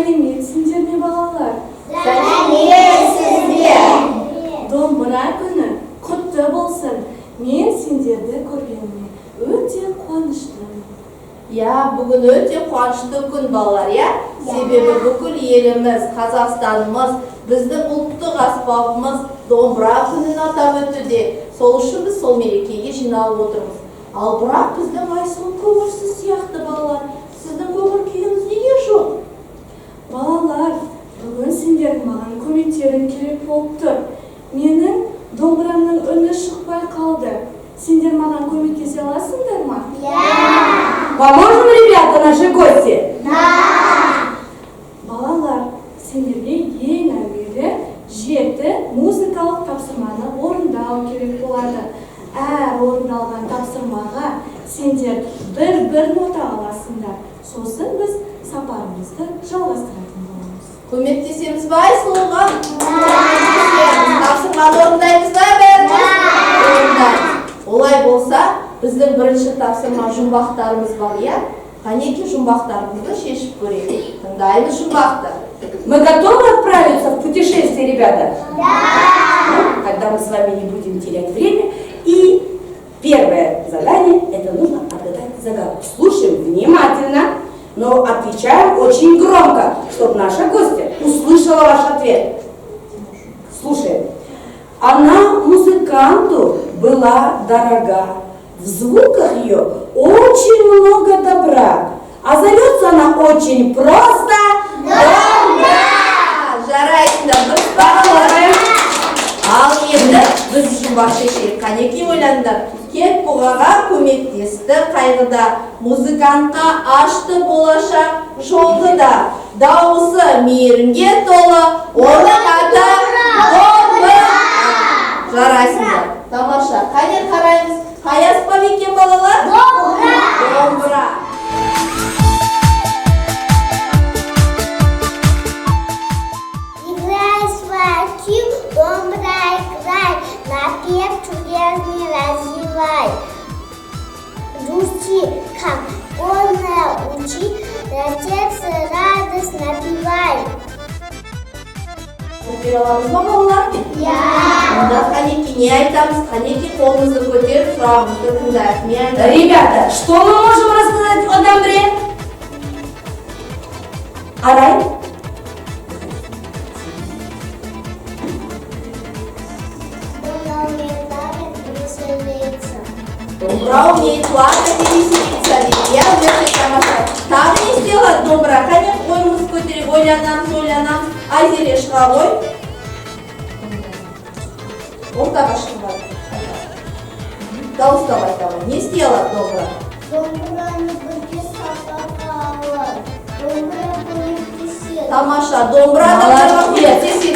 сәлеметсіңдер ме балалар? Сәлеметсіздер. Домбыра күні құтты болсын. Мен сендерді көргеніме өте қуаныштымын. Бүгін өте қуанышты күн балалар, Себебі бүкіл еліміз, Қазақстанымыз, біздің ұлттық аспабымыз домбыра күнін атап өтуде. Сол үшін біз сол мерекеге жиналып отырмыз. Ал бірақ біздің Айсұлу көңілсіз сияқты балалар. Сіздің көңіл күйіңіз неге жоқ? Балалар, бүгін сендердің маған көмектерің керек болып тұр. Менің домбырамның үні шықпай қалды. Сендер маған көмектесе аласыңдар ма? Поможем, ребята, наши гости? Балалар, сендерге ең әуелі 7 музыкалық тапсырманы орындау керек болады. Әр орындалған тапсырмаға сендер бір нота аласыңдар. Сосын біз сапарымызды жалғастыратын боламыз. Көмектесеміз ба Айсұлуға? Тапсырманы орындаймыз ба бәріміз? Орындаймыз. Олай болса, біздің бірінші тапсырма жұмбақтарымыз бар, Қанеки жұмбақтарымызды шешіп көрейік. Тыңдаймыз жұмбақты. Мы готовы отправиться в путешествие, ребята? Тогда мы с вами не будем терять время. И первое задание – это нужно отгадать загадку. Слушаем внимательно, но отвечаем очень громко, чтобы наша гостья услышала ваш ответ. Слушаем. Она музыканту была дорога. В звуках ее очень много добра. А зовется она очень просто домбыра. Жарайсыңдар, дұрыс бағаларым. Ал енді біз жұмбақ шешейік. Қанеки ойлаңдар. Кет бұғаға көмектесті қайғыда. Музыкантқа ашты болашақ жолды да. Дауысы мейірімге толы. Оның аты домбыра. Жарайсыңдар. Тамаша. Қане қараймыз. Қай аспап екен балалар? Домбыра. Играй, сварки, домбыра играй, напев чудесный развивай. Души, как полная учи, сердце радость напевай. Оқи аламыз ба балалар? Онда Қанеки не айтамыз? Қанеки қолымызды көтеріп сұрағымызды тыңдайық. Ребята, что мы можем рассказать о домбре? Арай? Домбыра умеет Домбыра умеет плакать плакать и веселиться. и веселиться. Өте тамаша. Тағы не істеледі домбыра? Қане қолымызды көтеріп ойланамыз. Айзере шыға ғой. Ортаға шыға. Дауыстап айта ғой. Не істей алады домбыра? Домбыраны бірге сапарға алады. Домбыра көмектеседі. Тамаша, домбыра да көмектеседі.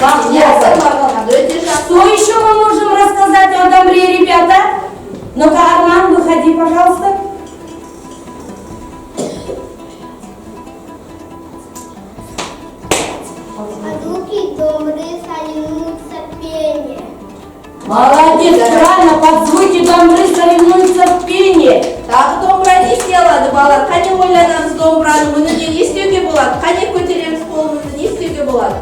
Өте жақсы. Что еще мы можем рассказать о домбре, ребята? Ну-ка, Арман, выходи, пожалуйста. А звуки домбры соревнуются в пении. Молодец, правильно, под звуки домбры соревнуются в пении. Тағы домбыра не істей алады балалар? Қане ойланамыз домбыраның үніне не істеуге болады? Қане көтереміз қолымызды не істеуге болады?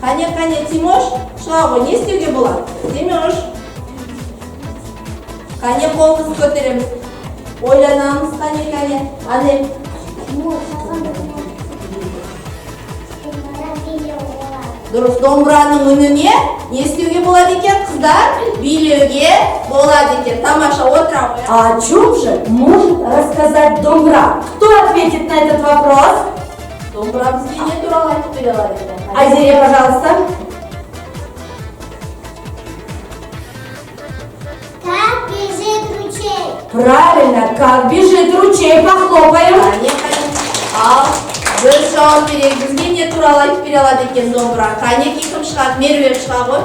Қане, Тимош, шыға ғой, не істеуге болады? Тимош. Қане қолымызды көтереміз. Ойланамыз, қане. Ане. Дұрыс, домбыраның үніне не істеуге болады екен, қыздар? Билеуге болады екен. Тамаша, отыра ғой. А о чем же может рассказать домбра? Кто ответит на этот вопрос? Домбыра бізге не туралы айтып бере алады екен? Айзере, пожалуйста. Как бежит ручей. Правильно, как бежит ручей, похлопаем. Қане. Ал, бір жауап берейік. Бізге не туралы айтып бере алады екен домбыра? Қанеки кім шығады? Меруерт шыға ғой.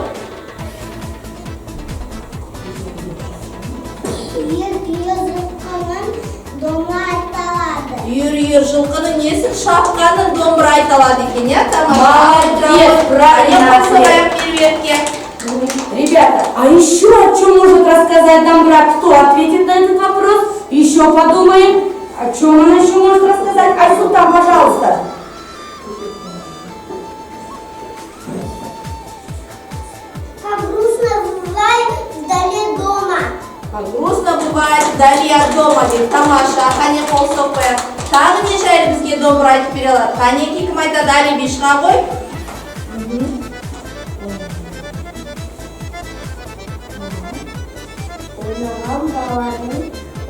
Үйір-үйір жылқының домы айталады. Үйір жылқының несін шапқанын домбыра айталады екен, Тамаша? Молодец, правильно ответ. Меруертке. Ребята, а еще о чем может рассказать домбра? Кто ответит на этот вопрос? Еще подумаем. О чем она еще может рассказать? Айсултан, пожалуйста. ночевать вдали от дома дейді. Тамаша, қане қол соқпайық. Тағы не жайлы бізге домбыра айтып бере алады? Қанеки кім айтады? Әлиби шыға ғой.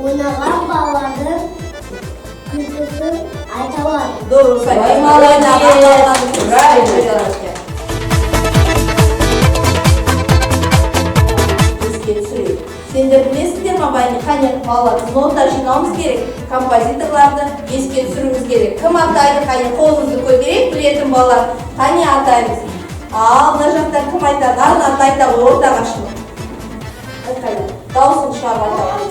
Ойнаған балалардың күлкісін айта алады. Дұрыс айтады. Бізге түсірейік. Сендер білесіздер ма, Байни? Қане балалар, біз нота жинауымыз керек. Композиторларды еске түсіруіміз керек. Кім атайды? Қане қолымызды көтерейік, білетін балалар. Қане атаймыз. Ал, мына жақта кім айтады? Аты айта ғой, ортаға шығып. Қане, дауысын шығарып айтады.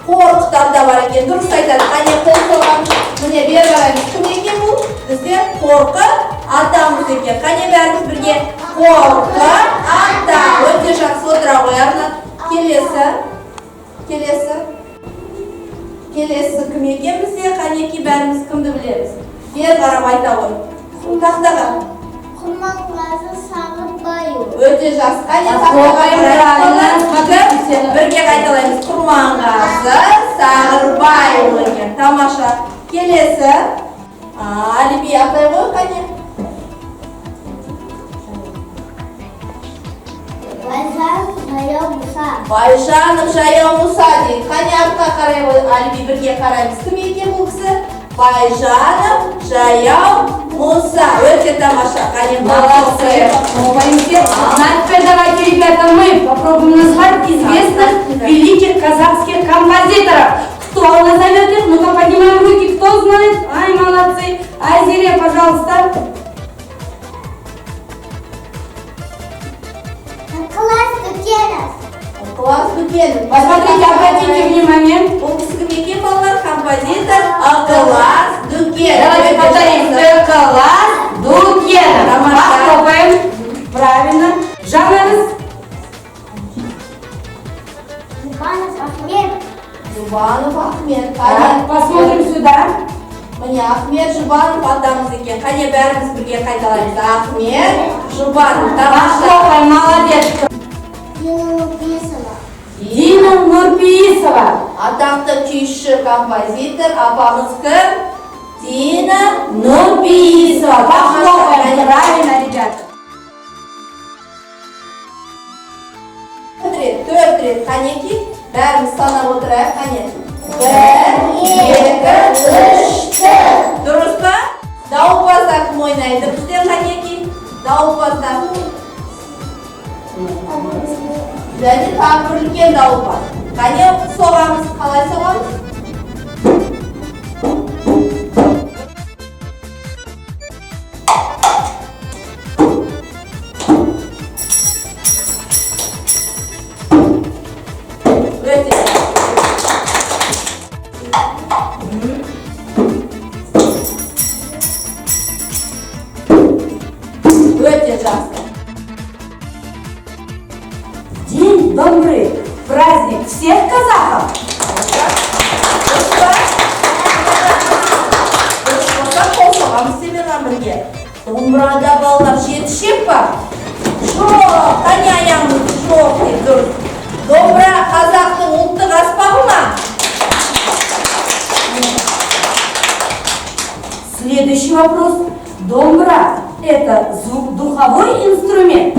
Қорықтар да бар екен, дұрыс айтады. Қане қол соғамыз. Міне бері қараймыз. Кім екен бұл? Бізде қорқы атамыз екен. Қане бәріміз бірге. Қорқы ата. Өте жақсы, отыра ғой Арнат. Келесі кім екен бізде? Қанеки бәріміз кімді білеміз? Бері қарап айта ғой. Тақтаға. Құрманғазы Сағырбаев. Өте жақсы. Қане тақтаға бірге қайталаймыз. Құрманғазы Сағырбаев екен. Тамаша. Келесі. Әлиби атай ғой, қане. Байжанов Жаяу Мұса дейді. Қане артқа қарай ғой, Әлиби бірге қараймыз. Кім екен бұл кісі? Байжанов Жаяу Мұса. Өте тамаша. Қане Молодцы. Теперь давайте, ребята, мы попробуем назвать известных великих казахских композиторов. Кто назовет их? Ну-ка, поднимаем руки. Кто знает? Ай, молодцы. Айзере, пожалуйста. Класс Букенов. Посмотрите, обратите внимание. Бұл кісі кім екен балалар? Композитор Ықылас Дукенов. Давайте повторим. Ықылас Дукенов. Похлопаем. Правильно. Жанры. Жұбанов Ахмет. Так, посмотрим сюда. Міне Ахмет Жұбанов атамыз екен. Қане бәріміз бірге қайталаймыз. Ахмет Жұбанов. Похлопаем, молодец. Дина Нұрпейісова. Атақты күйші композитор апамыз кім? Дина Нұрпейісова. Похлопаем, правильно, ребята. Төрт рет қанеки? Бәріміз санап отырайық, қане. 1, 2, 3. Дұрыс па? Дауылпазда кім ойнайды? Біздер қанеки? Дауылпазда. Және тағы бір үлкен дауылпаз. Қане соғамыз? Қалай соғамыз? Өте жақсы. День добрый, праздник всех казахов. Қол соғамыз сенімен бірге. Домбырада балалар жетішек па? Жоқ, қане аяғымыз жоқ деп дұрыс. Домбыра қазақтың ұлттық аспабы ма? Следующий вопрос. Домбра – это духовой инструмент.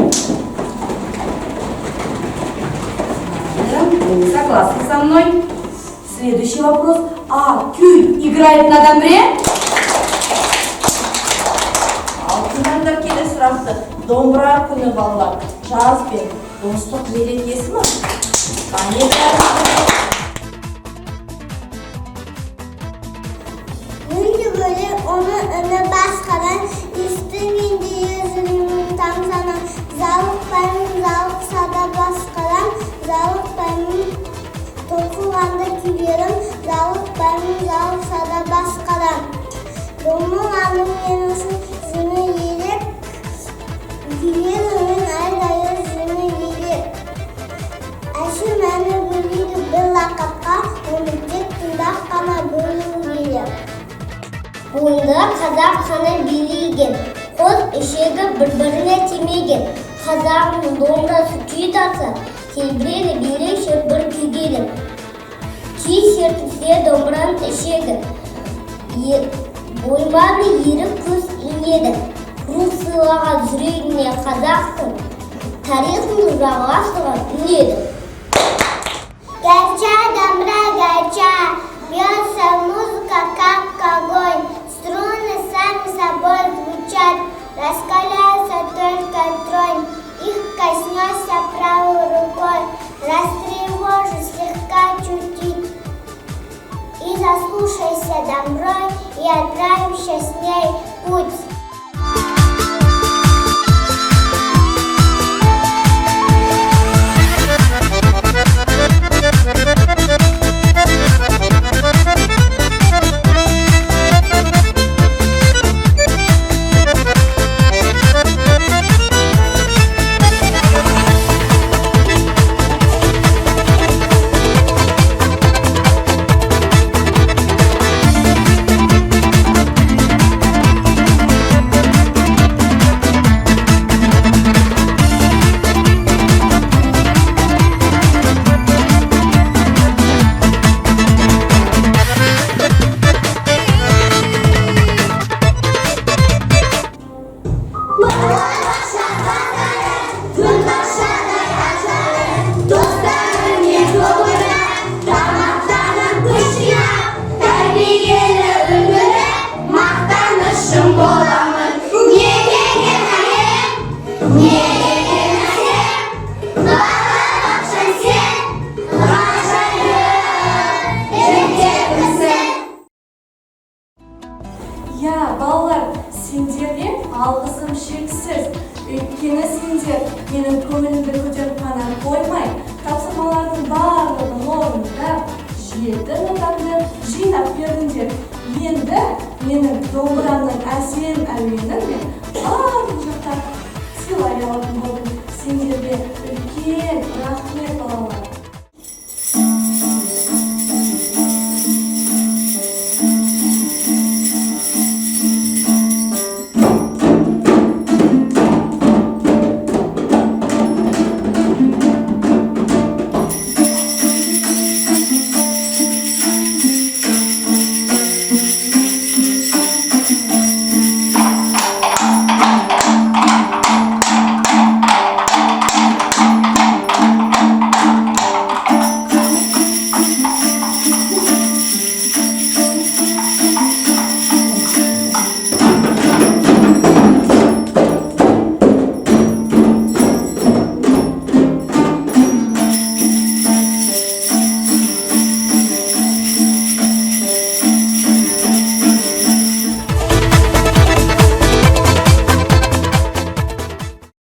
Вы не согласны со мной? Следующий вопрос. А күй играет на домбре? Алтыннан келесі сұрақты. Домбыра күні балалар. Жаз бен достық мерекесі ма? Қане бәрі? Onu öne başkadan üstünde yüzünün tam sana zalık benim zalık sada başkadan zalık benim tokulanda gülüyorum zalık benim zalık sada başkadan Domun alın yanısı zını yiyip gülüyorum ayrı zını yiyip Aşı beni bölüydü bir lakatka onu tek tündak kama bölüydü Бұнда қазақ қаны билеген, қос ішегі бір-біріне тимеген. Қазағының домбырасы күй тартса, тербелі берекше бір күйгелі. Сертифте домбыраны ішеді. Ойманы еріп көз инеді. Рух сыйлаған жүрегіне қазақтың тарихын жалғастырған үнеді. Горча, домбра, горча, бьется музыка, как огонь. Струны сами собой звучат, раскаляется только тронь. Их коснешься правой рукой, растревожит, слегка чутит. И заслушайся домброй, и отправимся с ней в путь. Я, балалар, сендерге алғысым шексіз. Өйткені сендер менің көңілімді көтеріп қана қоймай, тапсырмалардың барлығын орындап, 7 нотамды жинап бердіңдер. Енді менің домбырамның әсем әуенін мен